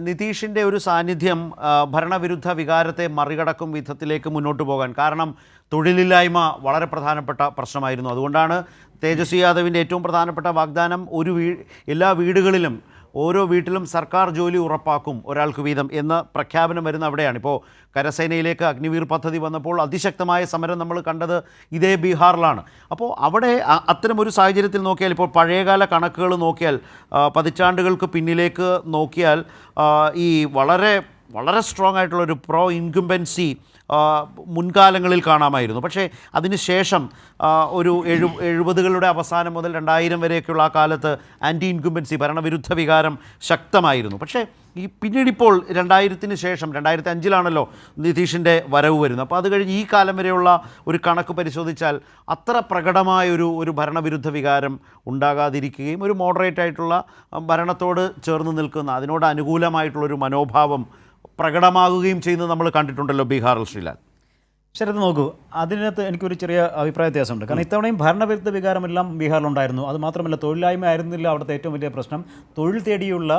നിതീഷിൻ്റെ ഒരു സാന്നിധ്യം ഭരണവിരുദ്ധ വികാരത്തെ മറികടക്കും വിധത്തിലേക്ക് മുന്നോട്ട് പോകാൻ കാരണം തൊഴിലില്ലായ്മ വളരെ പ്രധാനപ്പെട്ട പ്രശ്നമായിരുന്നു. അതുകൊണ്ടാണ് തേജസ്വി യാദവിൻ്റെ ഏറ്റവും പ്രധാനപ്പെട്ട വാഗ്ദാനം എല്ലാ വീടുകളിലും ഓരോ വീട്ടിലും സർക്കാർ ജോലി ഉറപ്പാക്കും ഒരാൾക്ക് വീതം എന്ന പ്രഖ്യാപനം വരുന്ന അവിടെയാണ്. ഇപ്പോൾ കരസേനയിലേക്ക് അഗ്നിവീർ പദ്ധതി വന്നപ്പോൾ അതിശക്തമായ സമരം നമ്മൾ കണ്ടത് ഇതേ ബീഹാറിലാണ്. അപ്പോൾ അവിടെ അത്തരമൊരു സാഹചര്യത്തിൽ നോക്കിയാൽ ഇപ്പോൾ പഴയകാല കണക്കുകൾ നോക്കിയാൽ പതിറ്റാണ്ടുകൾക്ക് പിന്നിലേക്ക് നോക്കിയാൽ ഈ വളരെ വളരെ സ്ട്രോങ് ആയിട്ടുള്ളൊരു പ്രോ ഇൻകംബൻസി മുൻകാലങ്ങളിൽ കാണാമായിരുന്നു. പക്ഷേ അതിനുശേഷം ഒരു 70കളുടെ അവസാനം മുതൽ 2000 വരെയൊക്കെയുള്ള ആ കാലത്ത് ആൻറ്റി ഇൻകംബൻസി ഭരണവിരുദ്ധ വികാരം ശക്തമായിരുന്നു. പക്ഷേ പിന്നീടിപ്പോൾ 2000-ന് ശേഷം 2005-ലാണല്ലോ നിതീഷിൻ്റെ വരവ് വരുന്നത്. അപ്പോൾ അത് കഴിഞ്ഞ് ഈ കാലം വരെയുള്ള ഒരു കണക്ക് പരിശോധിച്ചാൽ അത്ര പ്രകടമായൊരു ഭരണവിരുദ്ധ വികാരം ഉണ്ടാകാതിരിക്കുകയും ഒരു മോഡറേറ്റ് ആയിട്ടുള്ള ഭരണത്തോട് ചേർന്ന് നിൽക്കുന്ന അതിനോട് അനുകൂലമായിട്ടുള്ളൊരു മനോഭാവം പ്രകടമാകുകയും ചെയ്യുന്നത് നമ്മൾ കണ്ടിട്ടുണ്ടല്ലോ ബീഹാറിൽ. ശ്രീലാൽ, ശരത് നോക്കൂ, അതിനകത്ത് എനിക്കൊരു ചെറിയ അഭിപ്രായ വ്യത്യാസമുണ്ട്. കാരണം ഇത്തവണയും ഭരണവിരുദ്ധ വികാരമെല്ലാം ബീഹാറിലുണ്ടായിരുന്നു. അത് മാത്രമല്ല തൊഴിലില്ലായ്മ ആയിരുന്നില്ല അവിടുത്തെ ഏറ്റവും വലിയ പ്രശ്നം. തൊഴിൽ തേടിയുള്ള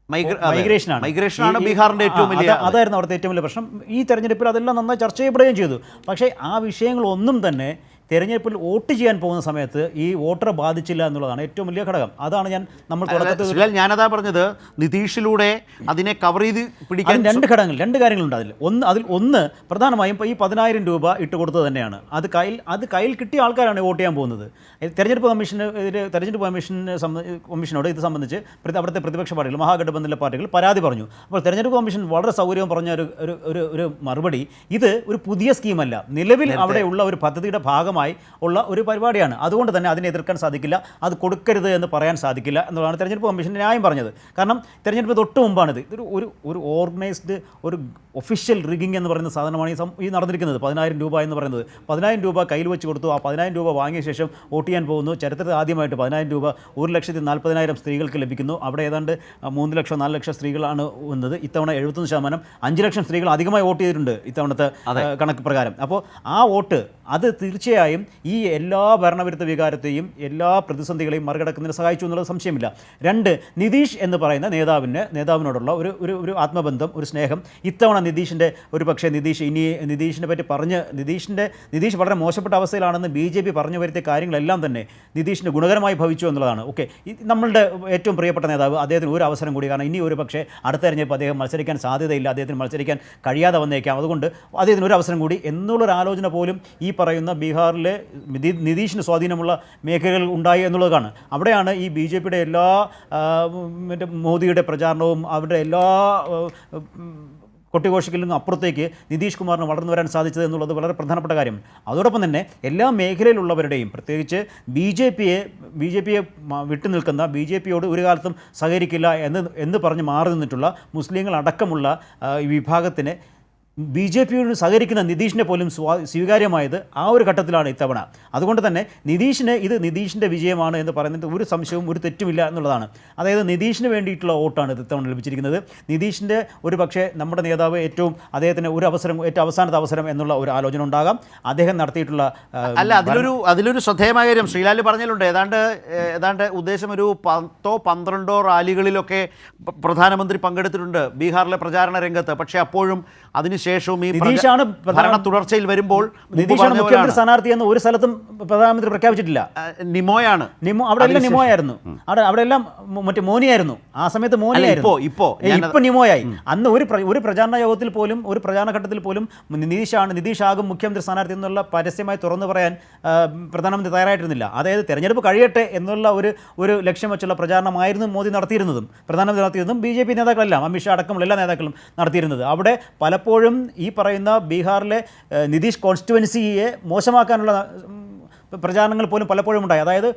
മൈഗ്രേഷനാണ് ബീഹാറിൻ്റെ ഏറ്റവും വലിയ, അതായിരുന്നു അവിടുത്തെ ഏറ്റവും വലിയ പ്രശ്നം. ഈ തെരഞ്ഞെടുപ്പിൽ അതെല്ലാം നന്നായി ചർച്ച ചെയ്യപ്പെടുകയും ചെയ്തു. പക്ഷേ ആ വിഷയങ്ങളൊന്നും തന്നെ തെരഞ്ഞെടുപ്പിൽ വോട്ട് ചെയ്യാൻ പോകുന്ന സമയത്ത് ഈ വോട്ടറെ ബാധിച്ചില്ല എന്നുള്ളതാണ് ഏറ്റവും വലിയ ഘടകം. അതാണ് നമ്മൾ ഞാനതാ പറഞ്ഞത്, നിതീഷിലൂടെ അതിനെ കവർ ചെയ്ത് പിടിക്കാൻ രണ്ട് കാര്യങ്ങളുണ്ട്. അതിൽ ഒന്ന് പ്രധാനമായും ഇപ്പോൾ ഈ 10,000 രൂപ ഇട്ട് കൊടുത്തത് തന്നെയാണ്. അത് കയ്യിൽ കിട്ടിയ ആൾക്കാരാണ് വോട്ട് ചെയ്യാൻ പോകുന്നത്. തെരഞ്ഞെടുപ്പ് കമ്മീഷനോട് ഇത് സംബന്ധിച്ച് അവിടുത്തെ പ്രതിപക്ഷ പാർട്ടികൾ, മഹാഗഠബന്ധനിലെ പാർട്ടികൾ പരാതി പറഞ്ഞു. അപ്പോൾ തെരഞ്ഞെടുപ്പ് കമ്മീഷൻ വളരെ സൗകര്യം പറഞ്ഞ ഒരു മറുപടി, ഇത് ഒരു പുതിയ സ്കീമല്ല, നിലവിൽ അവിടെയുള്ള ഒരു പദ്ധതിയുടെ ഭാഗം ഉള്ള ഒരു പരിപാടിയാണ്. അതുകൊണ്ട് തന്നെ അതിനെ എതിർക്കാൻ സാധിക്കില്ല, അത് കൊടുക്കരുത് എന്ന് പറയാൻ സാധിക്കില്ല എന്നുള്ളതാണ് തെരഞ്ഞെടുപ്പ് കമ്മീഷൻ്റെ ന്യായം പറഞ്ഞത്. കാരണം തെരഞ്ഞെടുപ്പ് തൊട്ട് മുമ്പാണിത്. ഒരു ഓർഗനൈസ്ഡ് ഒരു ഒഫീഷ്യൽ റിഗിങ് എന്ന് പറയുന്ന സാധനമാണ് ഈ നടന്നിരിക്കുന്നത്. 10,000 രൂപ എന്ന് പറയുന്നത് 10,000 രൂപ കയ്യിൽ വെച്ച് കൊടുത്തു. ആ 10,000 രൂപ വാങ്ങിയ ശേഷം വോട്ട് ചെയ്യാൻ പോകുന്നു. ചരിത്രത്തിൽ ആദ്യമായിട്ട് 10,000 രൂപ 1,40,000 സ്ത്രീകൾക്ക് ലഭിക്കുന്നു. അവിടെ ഏതാണ്ട് 3 ലക്ഷം 4 ലക്ഷം സ്ത്രീകളാണ് വന്നത്. ഇത്തവണ 71%, 5 ലക്ഷം സ്ത്രീകൾ അധികമായി വോട്ട് ചെയ്തിട്ടുണ്ട് ഇത്തവണത്തെ കണക്ക് പ്രകാരം. അപ്പോൾ ആ വോട്ട് അത് തീർച്ചയായും ഈ എല്ലാ ഭരണവിരുദ്ധ വികാരത്തെയും എല്ലാ പ്രതിസന്ധികളെയും മറികടക്കുന്നതിന് സഹായിച്ചു എന്നുള്ളത് സംശയമില്ല. 2, നിതീഷ് എന്ന് പറയുന്ന നേതാവിനോടുള്ള ഒരു ആത്മബന്ധം, ഒരു സ്നേഹം. ഇത്തവണ നിതീഷിൻ്റെ പക്ഷേ നിതീഷിനെ പറ്റി നിതീഷ് വളരെ മോശപ്പെട്ട അവസ്ഥയിലാണെന്ന് BJP പറഞ്ഞു വരുത്തിയ കാര്യങ്ങളെല്ലാം തന്നെ നിതീഷിന് ഗുണകരമായി ഭവിച്ചു എന്നുള്ളതാണ്. ഓക്കെ, നമ്മളുടെ ഏറ്റവും പ്രിയപ്പെട്ട നേതാവ്, അദ്ദേഹത്തിന് ഒരു അവസരം കൂടി, കാരണം ഇനി ഒരു പക്ഷേ അടുത്ത തെരഞ്ഞെടുപ്പ് അദ്ദേഹം മത്സരിക്കാൻ സാധ്യതയില്ല, അദ്ദേഹത്തിന് മത്സരിക്കാൻ കഴിയാതെ വന്നേക്കാം, അതുകൊണ്ട് അദ്ദേഹത്തിന് ഒരു അവസരം കൂടി എന്നുള്ളൊരു ആലോചന പോലും ഈ പറയുന്ന ബീഹാറിലെ നിതീഷിന് സ്വാധീനമുള്ള മേഖലകൾ ഉണ്ടായി എന്നുള്ളതാണ്. അവിടെയാണ് ഈ BJPയുടെ എല്ലാ മോദിയുടെ പ്രചാരണവും അവരുടെ എല്ലാ കൊട്ടിഘോഷിക്കലിൽ നിന്നും അപ്പുറത്തേക്ക് നിതീഷ് കുമാറിന് വളർന്നു വരാൻ സാധിച്ചത് എന്നുള്ളത് വളരെ പ്രധാനപ്പെട്ട കാര്യം. അതോടൊപ്പം തന്നെ എല്ലാ മേഖലയിലുള്ളവരുടെയും, പ്രത്യേകിച്ച് BJPയെ വിട്ടുനിൽക്കുന്ന, BJPയോട് ഒരു കാലത്തും സഹകരിക്കില്ല എന്ന് പറഞ്ഞ് മാറി നിന്നിട്ടുള്ള മുസ്ലിങ്ങൾ അടക്കമുള്ള ഈ വിഭാഗത്തിന് BJPയോട് സഹകരിക്കുന്ന നിതീഷിനെ പോലും സ്വീകാര്യമായത് ആ ഒരു ഘട്ടത്തിലാണ് ഇത്തവണ. അതുകൊണ്ട് തന്നെ നിതീഷിൻ്റെ വിജയമാണ് എന്ന് പറയുന്നത് ഒരു സംശയവും ഒരു തെറ്റുമില്ല എന്നുള്ളതാണ്. അതായത് നിതീഷിന് വേണ്ടിയിട്ടുള്ള വോട്ടാണ് ഇത് ഇത്തവണ ലഭിച്ചിരിക്കുന്നത്. നിതീഷിൻ്റെ ഒരു പക്ഷേ നമ്മുടെ നേതാവ് അദ്ദേഹത്തിന് ഏറ്റവും അവസാനത്തെ അവസരം എന്നുള്ള ഒരു ആലോചന ഉണ്ടാകാം. അദ്ദേഹം നടത്തിയിട്ടുള്ള അതിലൊരു ശ്രദ്ധേയമായ കാര്യം ശ്രീലാൽ പറഞ്ഞിട്ടുണ്ട്. ഏതാണ്ട് ഉദ്ദേശം ഒരു 10-12 റാലികളിലൊക്കെ പ്രധാനമന്ത്രി പങ്കെടുത്തിട്ടുണ്ട് ബീഹാറിലെ പ്രചാരണ രംഗത്ത്. പക്ഷേ അപ്പോഴും അതിനുശേഷവും ഈ ഭരണ തുടർച്ചയിൽ വരുമ്പോൾ മുഖ്യമന്ത്രി സ്ഥാനാർത്ഥി എന്ന് ഒരു സ്ഥലത്തും പ്രധാനമന്ത്രി പ്രഖ്യാപിച്ചിട്ടില്ല. അവിടെ എല്ലാം നിമോയായിരുന്നു. അവിടെ എല്ലാം മറ്റേ മോനിയായിരുന്നു. ആ സമയത്ത് മോനിയായിരുന്നു. ഇപ്പൊ നിമോയായി. അന്ന് ഒരു പ്രചാരണ യോഗത്തിൽ പോലും, ഒരു പ്രചാരണ ഘട്ടത്തിൽ പോലും നിതീഷാകും മുഖ്യമന്ത്രി സ്ഥാനാർത്ഥി എന്നുള്ള പരസ്യമായി തുറന്നു പറയാൻ പ്രധാനമന്ത്രി തയ്യാറായിട്ടിരുന്നില്ല. അതായത് തെരഞ്ഞെടുപ്പ് കഴിയട്ടെ എന്നുള്ള ഒരു ലക്ഷ്യം വെച്ചുള്ള പ്രചാരണമായിരുന്നു മോദി നടത്തിയിരുന്നതും പ്രധാനമന്ത്രി നടത്തിയിരുന്നതും BJP നേതാക്കളെല്ലാം, അമിത്ഷാ അടക്കമുള്ള എല്ലാ നേതാക്കളും നടത്തിയിരുന്നത്. അവിടെ പലപ്പോഴും ഈ പറയുന്ന ബീഹാറിലെ നിതീഷ് കോൺസ്റ്റിറ്റ്യുവൻസിയെ മോശമാക്കാനുള്ള പ്രചാരണങ്ങൾ പോലും പലപ്പോഴും ഉണ്ടായി. അതായത്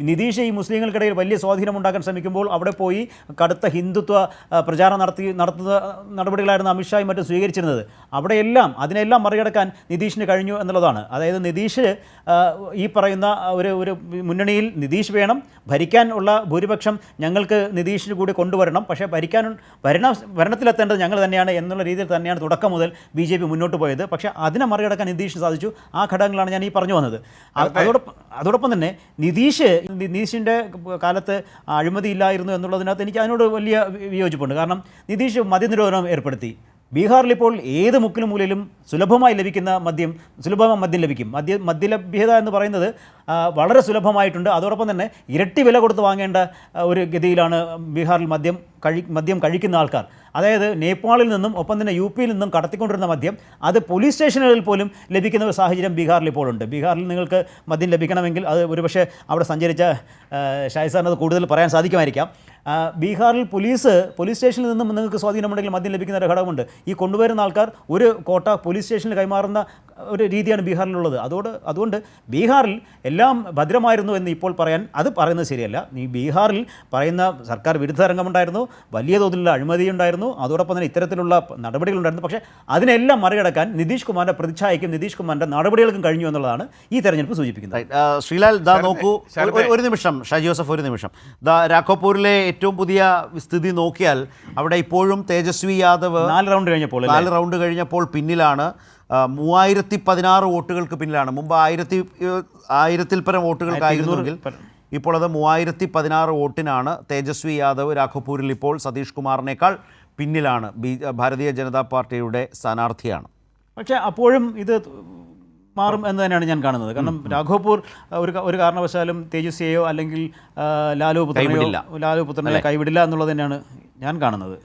നിതീഷ് ഈ മുസ്ലിങ്ങൾക്കിടയിൽ വലിയ സ്വാധീനം ഉണ്ടാക്കാൻ ശ്രമിക്കുമ്പോൾ അവിടെ പോയി കടുത്ത ഹിന്ദുത്വ പ്രചാരണം നടത്തുന്ന നടപടികളായിരുന്നു അമിത്ഷായും മറ്റും സ്വീകരിച്ചിരുന്നത്. അതിനെല്ലാം മറികടക്കാൻ നിതീഷിന് കഴിഞ്ഞു എന്നുള്ളതാണ്. അതായത് നിതീഷ് ഈ പറയുന്ന ഒരു മുന്നണിയിൽ നിതീഷ് വേണം, ഭരിക്കാൻ ഉള്ള ഭൂരിപക്ഷം ഞങ്ങൾക്ക് നിതീഷിന് കൂടി കൊണ്ടുവരണം, പക്ഷേ ഭരണത്തിലെത്തേണ്ടത് ഞങ്ങൾ തന്നെയാണ് എന്നുള്ള രീതിയിൽ തന്നെയാണ് തുടക്കം മുതൽ BJP മുന്നോട്ട് പോയത്. പക്ഷേ അതിനെ മറികടക്കാൻ നിതീഷിന് സാധിച്ചു. ആ ഘടകങ്ങളാണ് ഞാൻ ഈ പറഞ്ഞു വന്നത്. അതോടൊപ്പം തന്നെ നിതീഷിൻ്റെ കാലത്ത് അഴിമതി ഇല്ലായിരുന്നു എന്നുള്ളതിനകത്ത് എനിക്ക് അതിനോട് വലിയ വിയോജിപ്പുണ്ട്. കാരണം നിതീഷ് മദ്യനിരോധനം ഏർപ്പെടുത്തി. ബീഹാറിൽ ഇപ്പോൾ ഏത് മുക്കിലും മൂലയിലും സുലഭമായി ലഭിക്കുന്ന മദ്യം ലഭിക്കും. മദ്യലഭ്യത എന്ന് പറയുന്നത് വളരെ സുലഭമായിട്ടുണ്ട്. അതോടൊപ്പം തന്നെ ഇരട്ടി വില കൊടുത്ത് വാങ്ങേണ്ട ഒരു ഗതിയിലാണ് ബീഹാറിൽ മദ്യം കഴിക്കുന്ന ആൾക്കാർ. അതായത് നേപ്പാളിൽ നിന്നും ഒപ്പം തന്നെ യുപിയിൽ നിന്നും കടത്തിക്കൊണ്ടിരുന്ന മദ്യം അത് പോലീസ് സ്റ്റേഷനുകളിൽ പോലും ലഭിക്കുന്ന ഒരു സാഹചര്യം ബീഹാറിൽ ഇപ്പോൾ ഉണ്ട്. ബീഹാറിൽ നിങ്ങൾക്ക് മദ്യം ലഭിക്കണമെങ്കിൽ അത് ഒരുപക്ഷെ അവിടെ സഞ്ചരിച്ച ഷായ് സാറിന് അത് കൂടുതൽ പറയാൻ സാധിക്കുമായിരിക്കാം. ബീഹാറിൽ പോലീസ് സ്റ്റേഷനിൽ നിന്നും നിങ്ങൾക്ക് സ്വാധീനമുണ്ടെങ്കിൽ മദ്യം ലഭിക്കുന്ന ഒരു ഘടകമുണ്ട്. ഈ കൊണ്ടുവരുന്ന ആൾക്കാർ ഒരു കോട്ട പോലീസ് സ്റ്റേഷനിൽ കൈമാറുന്ന ഒരു രീതിയാണ് ബീഹാറിലുള്ളത്. അതുകൊണ്ട് ബീഹാറിൽ എല്ലാം ഭദ്രമായിരുന്നു എന്ന് ഇപ്പോൾ അത് പറയുന്നത് ശരിയല്ല. ഈ ബീഹാറിൽ പറയുന്ന സർക്കാർ വിരുദ്ധ രംഗമുണ്ടായിരുന്നു, വലിയ തോതിലുള്ള അഴിമതി ഉണ്ടായിരുന്നു, അതോടൊപ്പം തന്നെ ഇത്തരത്തിലുള്ള നടപടികളുണ്ടായിരുന്നു. പക്ഷേ അതിനെല്ലാം മറികടക്കാൻ നിതീഷ് കുമാറിൻ്റെ പ്രതിച്ഛായയ്ക്കും നിതീഷ് കുമാറിൻ്റെ നടപടികൾക്കും കഴിഞ്ഞു എന്നുള്ളതാണ് ഈ തെരഞ്ഞെടുപ്പ് സൂചിപ്പിക്കുന്നത്. ശ്രീലാൽ നോക്കൂ, ഒരു നിമിഷം ഷാജി ജോസഫ്, ഒരു നിമിഷം. രാഘോപൂരിലെ ഏറ്റവും പുതിയ സ്ഥിതി നോക്കിയാൽ അവിടെ ഇപ്പോഴും തേജസ്വി യാദവ് 4 റൗണ്ട് കഴിഞ്ഞപ്പോൾ പിന്നിലാണ്. 3016 വോട്ടുകൾക്ക് പിന്നിലാണ്. മുമ്പ് 1000-ൽ പരം വോട്ടുകൾക്കായിരുന്നെങ്കിൽ ഇപ്പോൾ അത് 3016 വോട്ടിനാണ്. തേജസ്വി യാദവ് രാഘോപൂരിൽ ഇപ്പോൾ സതീഷ് കുമാറിനേക്കാൾ പിന്നിലാണ്. ഭാരതീയ ജനതാ പാർട്ടിയുടെ സ്ഥാനാർത്ഥിയാണ്. പക്ഷേ അപ്പോഴും ഇത് മാറും എന്ന് തന്നെയാണ് ഞാൻ കാണുന്നത്. കാരണം രാഘോപൂർ ഒരു കാരണവശാലും തേജസ്വിയെയോ അല്ലെങ്കിൽ ലാലു പുത്രനെയോ കൈവിടില്ല എന്നുള്ളത് തന്നെയാണ് ഞാൻ കാണുന്നത്.